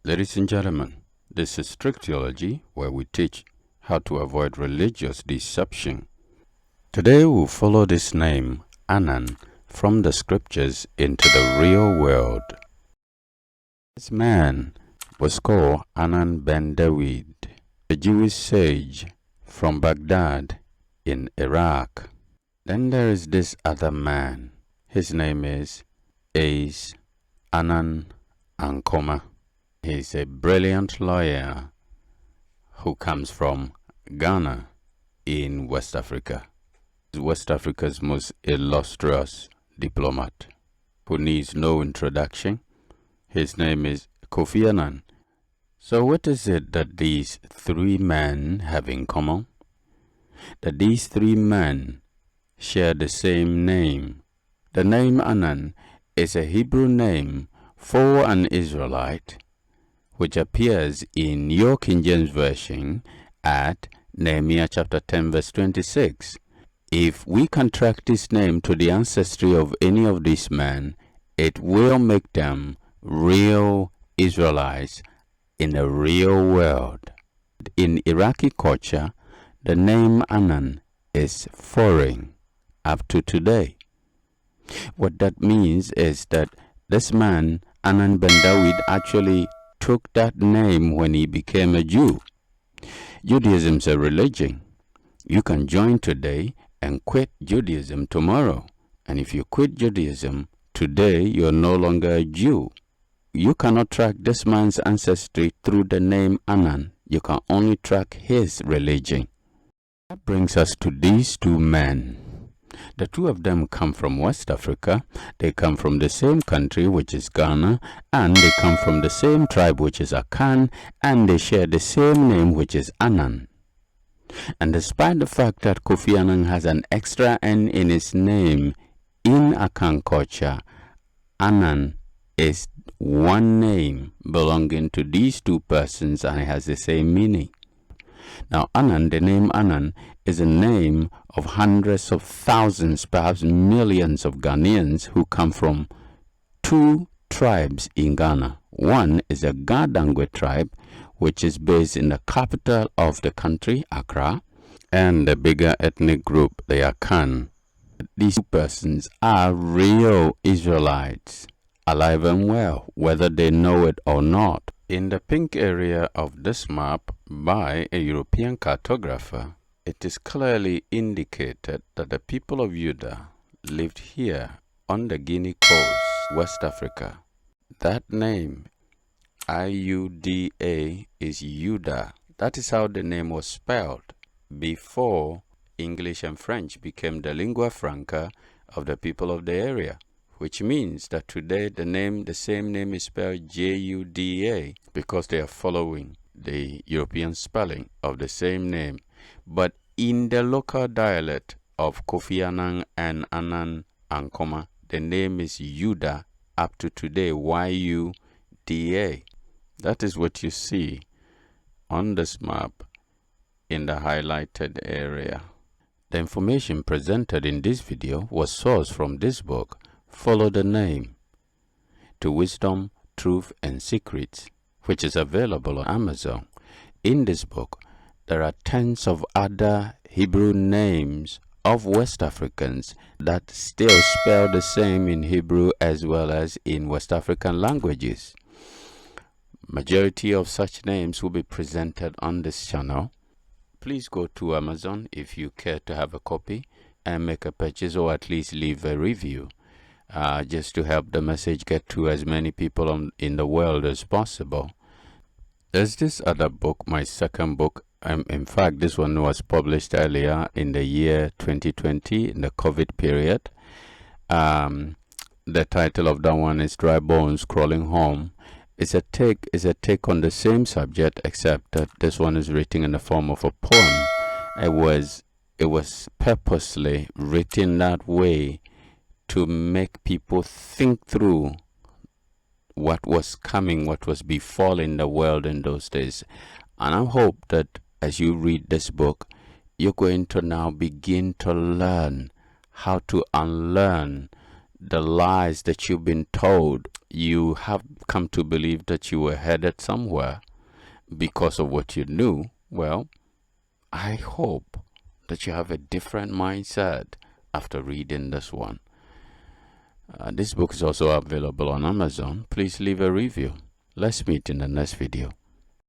Ladies and gentlemen, this is Strict Theology, where we teach how to avoid religious deception. Today we'll follow this name, Anan, from the scriptures into the real world. This man was called Anan ben David, a Jewish sage from Baghdad in Iraq. Then there is this other man. His name is Anan Ankoma. He's a brilliant lawyer who comes from Ghana in West Africa. He's West Africa's most illustrious diplomat who needs no introduction. His name is Kofi Annan. So what is it that these three men have in common? That these three men share the same name. The name Anan is a Hebrew name for an Israelite, which appears in your King James Version at Nehemiah chapter 10 verse 26. If we contract this name to the ancestry of any of these men, it will make them real Israelites in the real world. In Iraqi culture, the name Anan is foreign up to today. What that means is that this man, Anan ben David, actually took that name when he became a Jew. Judaism is a religion. You can join today and quit Judaism tomorrow. And if you quit Judaism today, you're no longer a Jew. You cannot track this man's ancestry through the name Anan. You can only track his religion. That brings us to these two men. The two of them come from West Africa. They come from the same country, which is Ghana, and they come from the same tribe, which is Akan, and they share the same name, which is Anan. And despite the fact that Kofi Annan has an extra N in his name, in Akan culture, Anan is one name belonging to these two persons, and it has the same meaning. Now, Anan, the name Anan, is a name of hundreds of thousands, perhaps millions of Ghanaians who come from two tribes in Ghana. One is a Gadangwe tribe, which is based in the capital of the country, Accra, and the bigger ethnic group, the Akan. These two persons are real Israelites, alive and well, whether they know it or not. In the pink area of this map by a European cartographer, it is clearly indicated that the people of Judah lived here on the Guinea coast, West Africa. That name, I-U-D-A, is Judah. That is how the name was spelled before English and French became the lingua franca of the people of the area, which means that today the same name is spelled J-U-D-A because they are following the European spelling of the same name. But in the local dialect of Kofi Annan and Anan Ankoma, the name is Judah up to today, Y-U-D-A. That is what you see on this map in the highlighted area. The information presented in this video was sourced from this book, Follow the Name, to Wisdom, Truth, and Secrets, which is available on Amazon. In this book, there are tens of other Hebrew names of West Africans that still spell the same in Hebrew as well as in West African languages. Majority of such names will be presented on this channel. Please go to Amazon if you care to have a copy and make a purchase, or at least leave a review. Just to help the message get to as many people in the world as possible. There's this other book, my second book. In fact, this one was published earlier in the year 2020, in the COVID period. The title of that one is Dry Bones Crawling Home. It's a take on the same subject, except that this one is written in the form of a poem. It was purposely written that way to make people think through what was coming, what was befalling the world in those days. And I hope that as you read this book, you're going to now begin to learn how to unlearn the lies that you've been told, you have come to believe that you were headed somewhere because of what you knew. Well, I hope that you have a different mindset after reading this one. This book is also available on Amazon. Please leave a review. Let's meet in the next video.